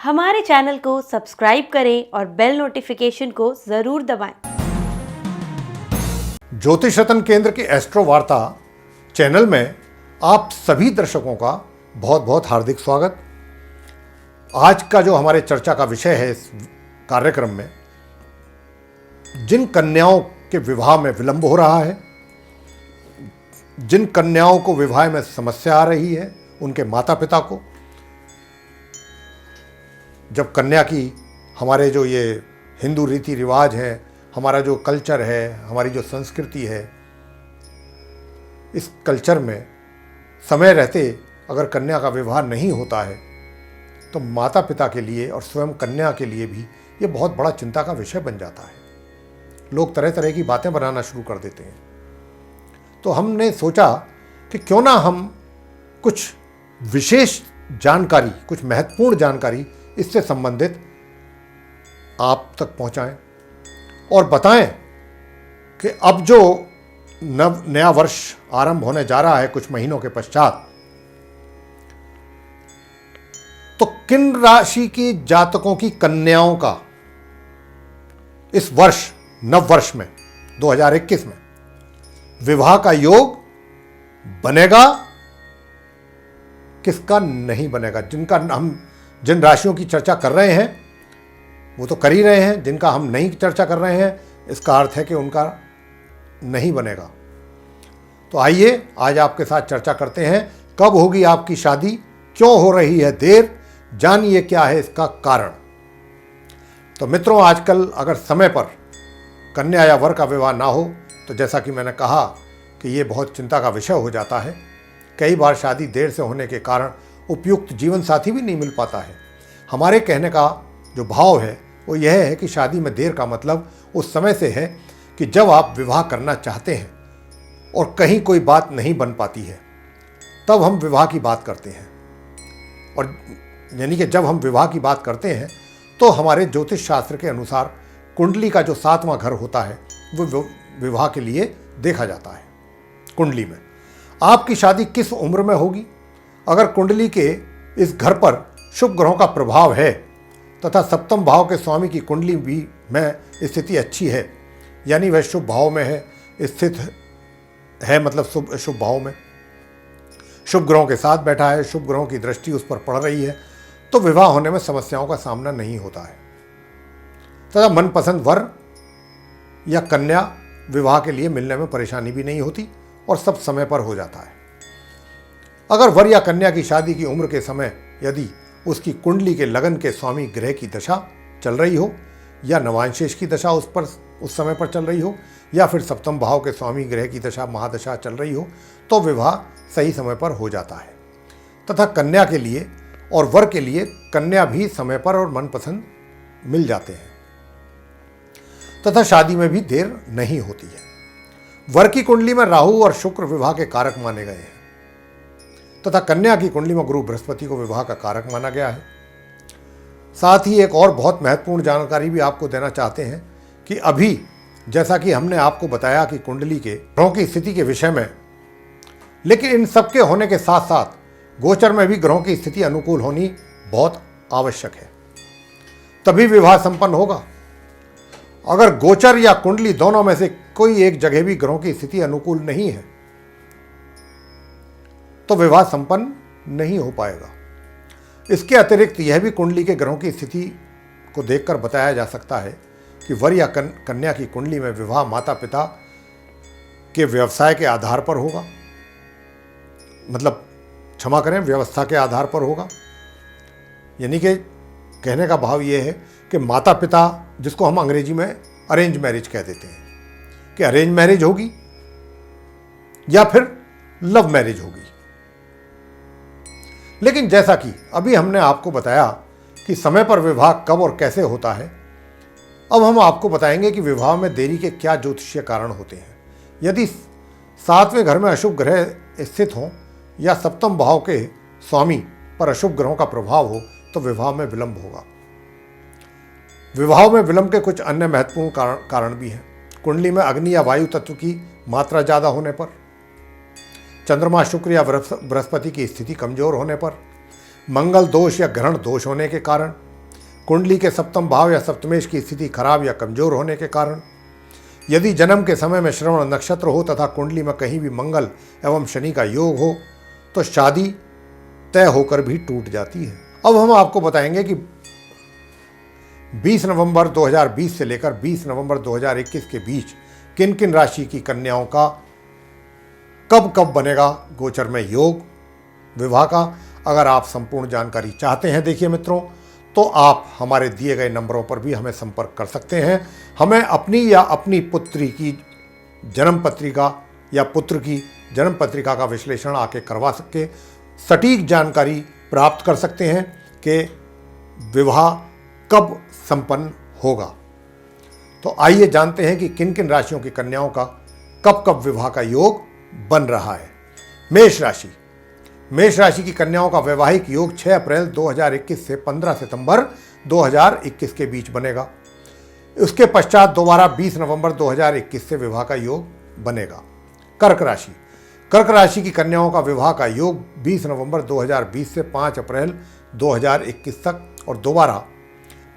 हमारे चैनल को सब्सक्राइब करें और बेल नोटिफिकेशन को ज़रूर दबाएं। ज्योतिष रत्न केंद्र की एस्ट्रो वार्ता चैनल में आप सभी दर्शकों का बहुत बहुत हार्दिक स्वागत। आज का जो हमारे चर्चा का विषय है इस कार्यक्रम में, जिन कन्याओं के विवाह में विलंब हो रहा है, जिन कन्याओं को विवाह में समस्या आ रही है, उनके माता पिता को, जब कन्या की हमारे जो ये हिंदू रीति रिवाज हैं, हमारा जो कल्चर है, हमारी जो संस्कृति है, इस कल्चर में समय रहते अगर कन्या का विवाह नहीं होता है तो माता पिता के लिए और स्वयं कन्या के लिए भी ये बहुत बड़ा चिंता का विषय बन जाता है। लोग तरह तरह की बातें बनाना शुरू कर देते हैं। तो हमने सोचा कि क्यों ना हम कुछ विशेष जानकारी, कुछ महत्वपूर्ण जानकारी इससे संबंधित आप तक पहुंचाएं और बताएं कि अब जो नया वर्ष आरंभ होने जा रहा है कुछ महीनों के पश्चात, तो किन राशि की जातकों की कन्याओं का इस वर्ष नव वर्ष में 2021 में विवाह का योग बनेगा, किसका नहीं बनेगा। जिनका हम जिन राशियों की चर्चा कर रहे हैं वो तो कर ही रहे हैं, जिनका हम नहीं चर्चा कर रहे हैं इसका अर्थ है कि उनका नहीं बनेगा। तो आइए आज आपके साथ चर्चा करते हैं, कब होगी आपकी शादी, क्यों हो रही है देर, जानिए क्या है इसका कारण। तो मित्रों, आजकल अगर समय पर कन्या या वर का विवाह ना हो तो जैसा कि मैंने कहा कि ये बहुत चिंता का विषय हो जाता है। कई बार शादी देर से होने के कारण उपयुक्त जीवन साथी भी नहीं मिल पाता है। हमारे कहने का जो भाव है वो यह है कि शादी में देर का मतलब उस समय से है कि जब आप विवाह करना चाहते हैं और कहीं कोई बात नहीं बन पाती है, तब हम विवाह की बात करते हैं। और यानी कि जब हम विवाह की बात करते हैं तो हमारे ज्योतिष शास्त्र के अनुसार कुंडली का जो 7वां घर होता है वो विवाह के लिए देखा जाता है। कुंडली में आपकी शादी किस उम्र में होगी, अगर कुंडली के इस घर पर शुभ ग्रहों का प्रभाव है तथा सप्तम भाव के स्वामी की कुंडली भी में स्थिति अच्छी है, यानी वह शुभ भाव में है स्थित है, मतलब शुभ भाव में शुभ ग्रहों के साथ बैठा है, शुभ ग्रहों की दृष्टि उस पर पड़ रही है, तो विवाह होने में समस्याओं का सामना नहीं होता है तथा मनपसंद वर या कन्या विवाह के लिए मिलने में परेशानी भी नहीं होती और सब समय पर हो जाता है। अगर वर या कन्या की शादी की उम्र के समय यदि उसकी कुंडली के लगन के स्वामी ग्रह की दशा चल रही हो या नवांशेष की दशा उस समय पर चल रही हो या फिर सप्तम भाव के स्वामी ग्रह की दशा महादशा चल रही हो, तो विवाह सही समय पर हो जाता है तथा कन्या के लिए और वर के लिए कन्या भी समय पर और मनपसंद मिल जाते हैं तथा शादी में भी देर नहीं होती है। वर की कुंडली में राहु और शुक्र विवाह के कारक माने गए हैं तथा कन्या की कुंडली में गुरु बृहस्पति को विवाह का कारक माना गया है। साथ ही एक और बहुत महत्वपूर्ण जानकारी भी आपको देना चाहते हैं कि अभी जैसा कि हमने आपको बताया कि कुंडली के ग्रहों की स्थिति के विषय में, लेकिन इन सब के होने के साथ साथ गोचर में भी ग्रहों की स्थिति अनुकूल होनी बहुत आवश्यक है, तभी विवाह संपन्न होगा। अगर गोचर या कुंडली दोनों में से कोई एक जगह भी ग्रहों की स्थिति अनुकूल नहीं है तो विवाह संपन्न नहीं हो पाएगा। इसके अतिरिक्त यह भी कुंडली के ग्रहों की स्थिति को देखकर बताया जा सकता है कि वर या कन्या की कुंडली में विवाह माता पिता के व्यवसाय के आधार पर होगा, मतलब क्षमा करें, व्यवस्था के आधार पर होगा। यानी कि कहने का भाव यह है कि माता पिता, जिसको हम अंग्रेजी में अरेंज मैरिज कह देते हैं, कि अरेंज मैरिज होगी या फिर लव मैरिज होगी। लेकिन जैसा कि अभी हमने आपको बताया कि समय पर विवाह कब और कैसे होता है, अब हम आपको बताएंगे कि विवाह में देरी के क्या ज्योतिषीय कारण होते हैं। यदि 7वें घर में अशुभ ग्रह स्थित हों या सप्तम भाव के स्वामी पर अशुभ ग्रहों का प्रभाव हो तो विवाह में विलंब होगा। विवाह में विलंब के कुछ अन्य महत्वपूर्ण कारण भी हैं। कुंडली में अग्नि या वायु तत्व की मात्रा ज़्यादा होने पर, चंद्रमा शुक्र या बृहस्पति की स्थिति कमजोर होने पर, मंगल दोष या ग्रहण दोष होने के कारण, कुंडली के सप्तम भाव या सप्तमेश की स्थिति खराब या कमजोर होने के कारण, यदि जन्म के समय में श्रवण नक्षत्र हो तथा कुंडली में कहीं भी मंगल एवं शनि का योग हो तो शादी तय होकर भी टूट जाती है। अब हम आपको बताएंगे कि 20 नवंबर 2020 से लेकर 20 नवंबर 2021 के बीच किन किन राशि की कन्याओं का कब कब बनेगा गोचर में योग विवाह का। अगर आप संपूर्ण जानकारी चाहते हैं देखिए मित्रों, तो आप हमारे दिए गए नंबरों पर भी हमें संपर्क कर सकते हैं। हमें अपनी या अपनी पुत्री की जन्म पत्रिका या पुत्र की जन्म पत्रिका का विश्लेषण आके करवा सके सटीक जानकारी प्राप्त कर सकते हैं कि विवाह कब संपन्न होगा। तो आइए जानते हैं कि किन किन राशियों की कन्याओं का कब कब विवाह का योग बन रहा है। मेष राशि। मेष राशि की कन्याओं का वैवाहिक योग 6 अप्रैल 2021 से 15 सितंबर 2021 के बीच बनेगा। उसके पश्चात दोबारा 20 नवंबर 2021 से विवाह का योग बनेगा। कर्क राशि। कर्क राशि की कन्याओं का विवाह का योग 20 नवंबर 2020 से 5 अप्रैल 2021 तक और दोबारा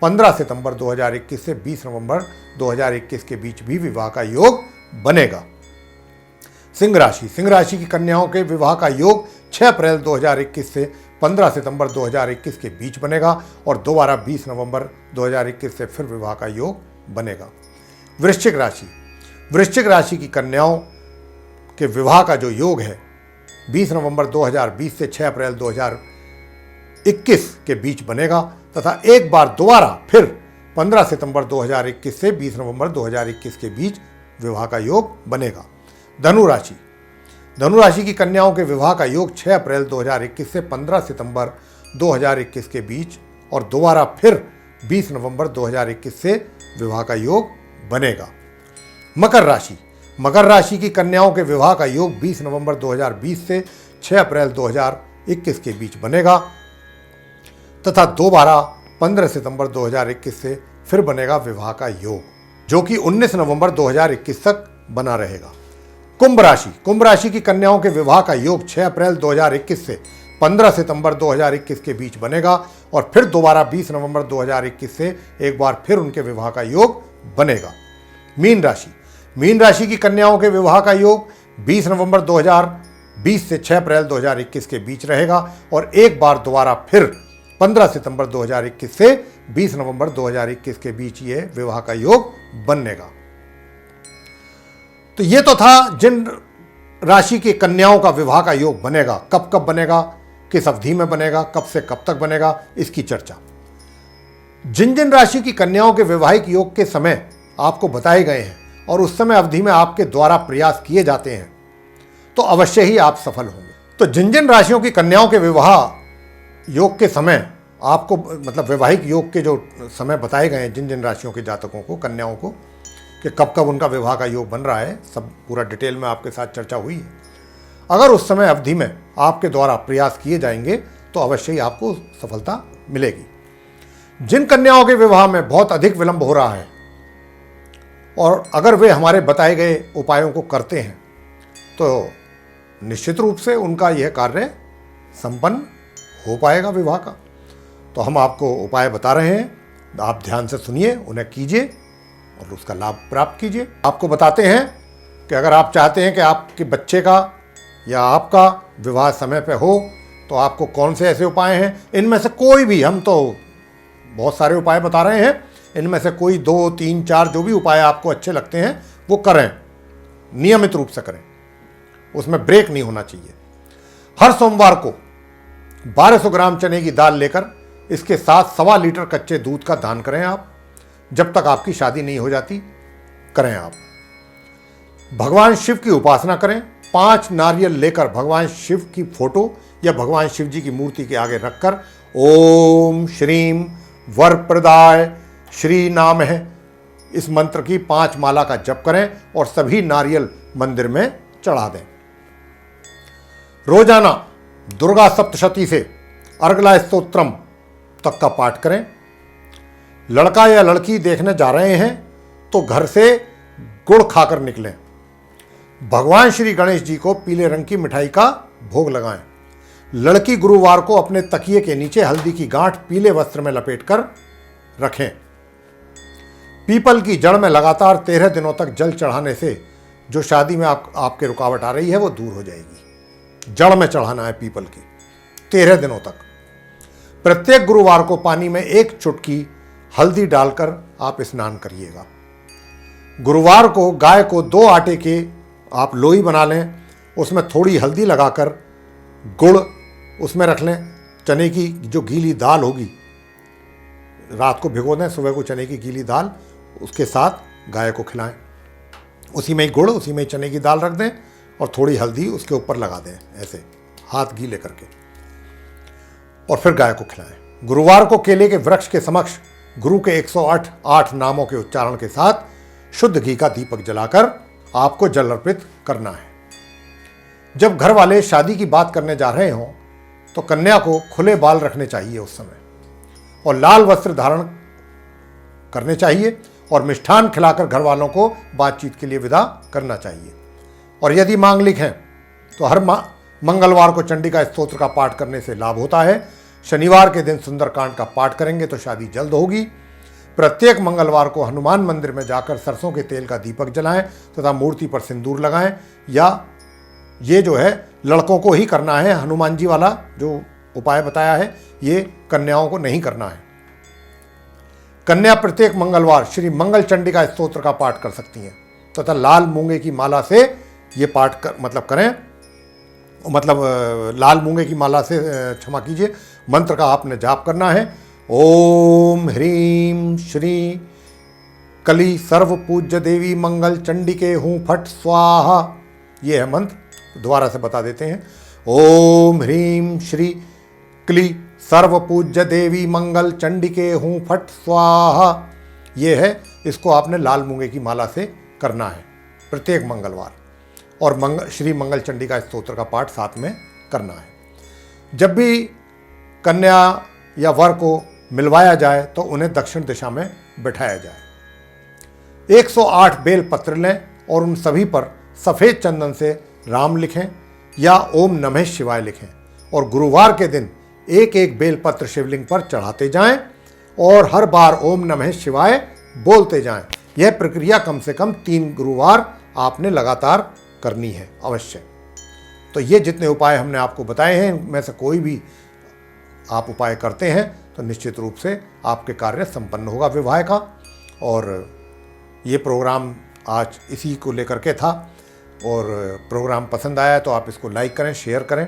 15 सितंबर 2021 से 20 नवंबर 2021 के बीच भी विवाह का योग बनेगा। सिंह राशि। सिंह राशि की कन्याओं के विवाह का योग 6 अप्रैल 2021 से 15 सितंबर 2021 के बीच बनेगा और दोबारा 20 नवंबर 2021 से फिर विवाह का योग बनेगा। वृश्चिक राशि। वृश्चिक राशि की कन्याओं के विवाह का जो योग है 20 नवंबर 2020 से 6 अप्रैल 2021 के बीच बनेगा तथा एक बार दोबारा फिर 15 सितंबर 2021 से 20 नवंबर 2021 के बीच विवाह का योग बनेगा। धनु राशि। धनु राशि की कन्याओं के विवाह का योग 6 अप्रैल 2021 से 15 सितंबर 2021 के बीच और दोबारा फिर 20 नवंबर 2021 से विवाह का योग बनेगा। मकर राशि। मकर राशि की कन्याओं के विवाह का योग 20 नवंबर 2020 से 6 अप्रैल 2021 के बीच बनेगा तथा दोबारा 15 सितंबर 2021 से फिर बनेगा विवाह का योग, जो कि 19 नवंबर 2021 तक बना रहेगा। कुंभ राशि। कुंभ राशि की कन्याओं के विवाह का योग 6 अप्रैल 2021 से 15 सितंबर 2021 के बीच बनेगा और फिर दोबारा 20 नवंबर 2021 से एक बार फिर उनके विवाह का योग बनेगा। मीन राशि। मीन राशि की कन्याओं के विवाह का योग 20 नवंबर 2020 से 6 अप्रैल 2021 के बीच रहेगा और एक बार दोबारा फिर 15 सितंबर 2021 से 20 नवंबर 2021 के बीच ये विवाह का योग बनेगा। तो ये तो था जिन राशि की कन्याओं का विवाह का योग बनेगा, कब कब बनेगा, किस अवधि में बनेगा, कब से कब तक बनेगा, इसकी चर्चा। जिन जिन राशि की कन्याओं के वैवाहिक योग के समय आपको बताए गए हैं और उस समय अवधि में आपके द्वारा प्रयास किए जाते हैं तो अवश्य ही आप सफल होंगे। तो जिन जिन राशियों की कन्याओं के विवाह योग के समय आपको मतलब वैवाहिक योग के जो समय बताए गए हैं जिन जिन राशियों के जातकों को, कन्याओं को, कि कब कब उनका विवाह का योग बन रहा है, सब पूरा डिटेल में आपके साथ चर्चा हुई है। अगर उस समय अवधि में आपके द्वारा प्रयास किए जाएंगे तो अवश्य ही आपको सफलता मिलेगी। जिन कन्याओं के विवाह में बहुत अधिक विलंब हो रहा है और अगर वे हमारे बताए गए उपायों को करते हैं तो निश्चित रूप से उनका यह कार्य संपन्न हो पाएगा विवाह का। तो हम आपको उपाय बता रहे हैं, आप ध्यान से सुनिए, उन्हें कीजिए और उसका लाभ प्राप्त कीजिए। आपको बताते हैं कि अगर आप चाहते हैं कि आपके बच्चे का या आपका विवाह समय पे हो तो आपको कौन से ऐसे उपाय हैं। इनमें से कोई भी, हम तो बहुत सारे उपाय बता रहे हैं, इनमें से कोई 2, 3, 4 जो भी उपाय आपको अच्छे लगते हैं वो करें, नियमित रूप से करें, उसमें ब्रेक नहीं होना चाहिए। हर सोमवार को 1200 ग्राम चने की दाल लेकर इसके साथ 1.25 लीटर कच्चे दूध का दान करें आप, जब तक आपकी शादी नहीं हो जाती करें आप। भगवान शिव की उपासना करें, 5 नारियल लेकर भगवान शिव की फोटो या भगवान शिव जी की मूर्ति के आगे रखकर ओम श्रीम वरप्रदाय श्री नाम है इस मंत्र की 5 माला का जप करें और सभी नारियल मंदिर में चढ़ा दें। रोजाना दुर्गा सप्तशती से अर्गला स्तोत्रम तक का पाठ करें। लड़का या लड़की देखने जा रहे हैं तो घर से गुड़ खाकर निकलें। भगवान श्री गणेश जी को पीले रंग की मिठाई का भोग लगाएं। लड़की गुरुवार को अपने तकिए के नीचे हल्दी की गांठ पीले वस्त्र में लपेटकर रखें। पीपल की जड़ में लगातार 13 दिनों तक जल चढ़ाने से जो शादी में आपके रुकावट आ रही है वो दूर हो जाएगी। जड़ में चढ़ाना है पीपल की 13 दिनों तक। प्रत्येक गुरुवार को पानी में 1 चुटकी हल्दी डालकर आप स्नान करिएगा। गुरुवार को गाय को 2 आटे के आप लोई बना लें, उसमें थोड़ी हल्दी लगाकर गुड़ उसमें रख लें। चने की जो गीली दाल होगी रात को भिगो दें, सुबह को चने की गीली दाल उसके साथ गाय को खिलाएं। उसी में ही गुड़, उसी में ही चने की दाल रख दें और थोड़ी हल्दी उसके ऊपर लगा दें, ऐसे हाथ गीले करके, और फिर गाय को खिलाएं। गुरुवार को केले के वृक्ष के समक्ष गुरु के 108 नामों के उच्चारण के साथ शुद्ध घी का दीपक जलाकर आपको जल अर्पित करना है। जब घर वाले शादी की बात करने जा रहे हों तो कन्या को खुले बाल रखने चाहिए उस समय, और लाल वस्त्र धारण करने चाहिए, और मिष्ठान खिलाकर घर वालों को बातचीत के लिए विदा करना चाहिए। और यदि मांगलिक हैं तो हर मंगलवार को चंडिका स्तोत्र का पाठ करने से लाभ होता है। शनिवार के दिन सुंदरकांड का पाठ करेंगे तो शादी जल्द होगी। प्रत्येक मंगलवार को हनुमान मंदिर में जाकर सरसों के तेल का दीपक जलाएं तथा मूर्ति पर सिंदूर लगाएं, या ये जो है लड़कों को ही करना है। हनुमान जी वाला जो उपाय बताया है ये कन्याओं को नहीं करना है। कन्या प्रत्येक मंगलवार श्री मंगल चंडिका स्तोत्र का पाठ कर सकती हैं तथा लाल मूंगे की माला से ये पाठ करें, लाल मूंगे की माला से, क्षमा कीजिए, मंत्र का आपने जाप करना है। ओम ह्रीम श्री कली सर्व पूज्य देवी मंगल चंडिके हूँ फट स्वाहा, ये है मंत्र। दोबारा से बता देते हैं। ओम ह्रीम श्री क्ली सर्व पूज्य देवी मंगल चंडिके हूँ फट स्वाहा, ये है। इसको आपने लाल मूंगे की माला से करना है प्रत्येक मंगलवार, और श्री मंगल चंडिका स्तोत्र का पाठ साथ में करना है। जब भी कन्या या वर को मिलवाया जाए तो उन्हें दक्षिण दिशा में बिठाया जाए। 108 बेल पत्र लें और उन सभी पर सफ़ेद चंदन से राम लिखें या ओम नमः शिवाय लिखें, और गुरुवार के दिन 1-1 बेलपत्र शिवलिंग पर चढ़ाते जाएं और हर बार ओम नमः शिवाय बोलते जाएं। यह प्रक्रिया कम से कम 3 गुरुवार आपने लगातार करनी है अवश्य। तो ये जितने उपाय हमने आपको बताए हैं इनमें से कोई भी आप उपाय करते हैं तो निश्चित रूप से आपके कार्य संपन्न होगा विवाह का। और ये प्रोग्राम आज इसी को लेकर के था, और प्रोग्राम पसंद आया तो आप इसको लाइक करें, शेयर करें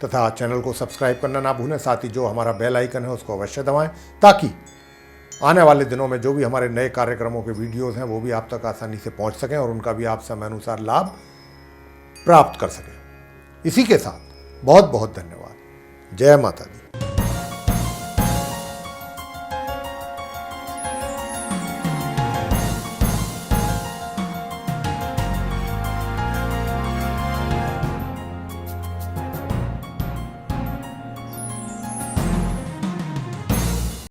तथा चैनल को सब्सक्राइब करना ना भूलें। साथ ही जो हमारा बेल आइकन है उसको अवश्य दबाएं ताकि आने वाले दिनों में जो भी हमारे नए कार्यक्रमों के वीडियोज़ हैं वो भी आप तक आसानी से पहुंच सकें और उनका भी आप समय अनुसार लाभ प्राप्त कर सकें। इसी के साथ बहुत बहुत धन्यवाद। जय माता दी।